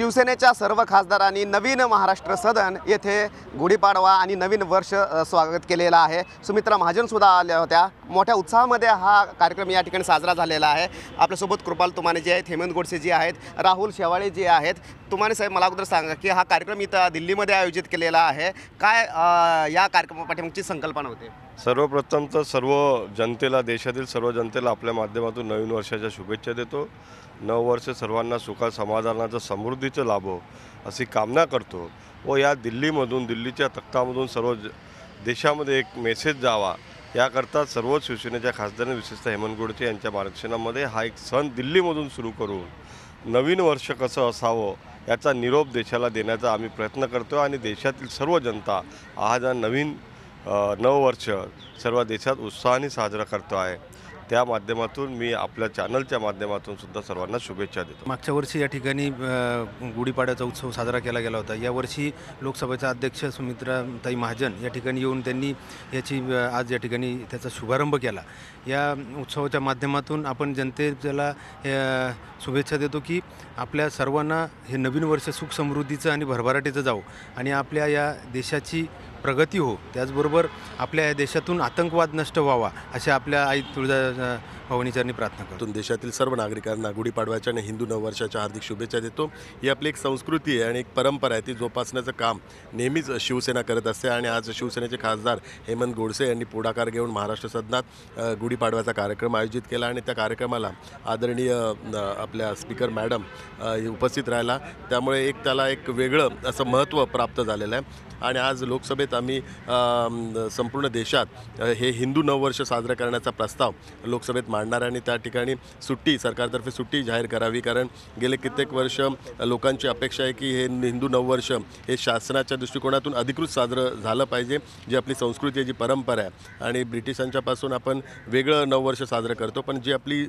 शिवसेनेच्या सर्व खासदारांनी नवीन महाराष्ट्र सदन येथे गुढीपाडवा आणि नवीन वर्ष स्वागत केलेलं आहे। सुमित्रा महाजन सुद्धा आल्या होत्या। मोठ्या उत्साहामध्ये हा कार्यक्रम या ठिकाणी साजरा झालेला आहे। आपल्यासोबत कृपाल तुमाने जे आहेत, हेमंत गोडसे जे आहेत, राहुल शेवाळे जे आहेत। तुमाने साहेब, मला अगोदर सांगा की हा कार्यक्रम इथं दिल्लीमध्ये आयोजित केलेला आहे, काय या कार्यक्रमापाठीमागची संकल्पना होती? सर्वप्रथम तर सर्व जनतेला, देशातील सर्व जनतेला आपल्या माध्यमातून नवीन वर्षाच्या शुभेच्छा देतो। नव वर्ष सर्वांना सुख समाधानाचं समृद्धीचं लाभो अशी कामना करतो व या दिल्लीमधून, दिल्लीच्या तख्तामधून सर्व देशामध्ये एक मेसेज जावा याकरता सर्व शिवसेनेच्या खासदारांनी, विशेषतः हेमंत गोडसे यांच्या मार्गदर्शनामध्ये हा एक सण दिल्लीमधून सुरू करून नवीन वर्ष कसं असावं याचा निरोप देशाला देण्याचा आम्ही प्रयत्न करतो आणि देशातील सर्व जनता आज नवीन नववर्ष सर्व देशात उत्साहाने साजरा करतो आहे। त्या माध्यमातून मी आपल्या चॅनलच्या माध्यमातून सुद्धा सर्वांना शुभेच्छा देतो। मागच्या वर्षी या ठिकाणी गुढीपाडव्याचा उत्सव साजरा केला गेला होता। यावर्षी लोकसभेच्या अध्यक्ष सुमित्राताई महाजन या ठिकाणी येऊन त्यांनी याची आज या ठिकाणी त्याचा शुभारंभ केला। या उत्सवाच्या माध्यमातून आपण जनतेला शुभेच्छा देतो की आपल्या सर्वांना हे नवीन वर्ष सुख समृद्धीचं आणि भरभराटीचं जावो आणि आपल्या या देशाची प्रगती हो, त्याचबरोबर आपल्या या देशातून आतंकवाद नष्ट व्हावा अशी आपल्या आई तुळजा भवानीचरणी प्रार्थना करतो। देशातील सर्व नागरिकांना गुढीपाडव्याच्या आणि हिंदू नववर्षाच्या हार्दिक शुभेच्छा देतो। ही आपली एक संस्कृती आहे आणि एक परंपरा आहे, ती जोपासण्याचं काम नेहमीच शिवसेना करत असते आणि आज शिवसेनेचे खासदार हेमंत गोडसे यांनी पुढाकार घेऊन महाराष्ट्र सदनात गुढीपाडव्याचा कार्यक्रम आयोजित केला आणि त्या कार्यक्रमाला आदरणीय आपल्या स्पीकर मॅडम उपस्थित राहिला, त्यामुळे त्याला एक वेगळं असं महत्त्व प्राप्त झालेलं आहे। आणि आज लोकसभेत आम्ही संपूर्ण देशात हे हिंदू नववर्ष साजरा करण्याचा प्रस्ताव लोकसभेत मांडणार आणि त्या ठिकाणी सुट्टी, सरकारतर्फे सुट्टी जाहीर करावी, कारण गेले कित्येक वर्ष लोकांची अपेक्षा आहे की हे हिंदू नववर्ष हे शासनाच्या दृष्टिकोनातून अधिकृत साजरं झालं पाहिजे, जी आपली संस्कृती आहे, जी परंपरा आहे। आणि ब्रिटिशांच्यापासून आपण वेगळं नववर्ष साजरं करतो, पण जी आपली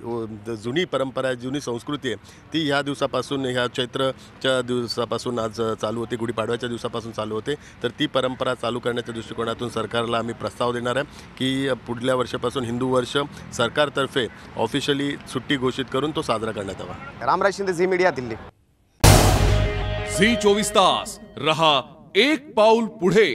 जुनी परंपरा आहे, जुनी संस्कृती आहे, ती ह्या दिवसापासून, ह्या चैत्रच्या दिवसापासून आज चालू होते, गुढीपाडव्याच्या दिवसापासून चालू होते। तर ती परंपरा चालू करण्याच्या दृष्टिकोनातून सरकारला आम्ही प्रस्ताव देणार आहे की पुढल्या वर्षापासून हिंदू वर्ष सरकारतर्फे ऑफिशियली सुट्टी घोषित करून तो साजरा करण्यात यावा। रामराज शिंदे, झी मीडिया, दिल्ली। झी 24 तास रहा एक पाऊल पुढे।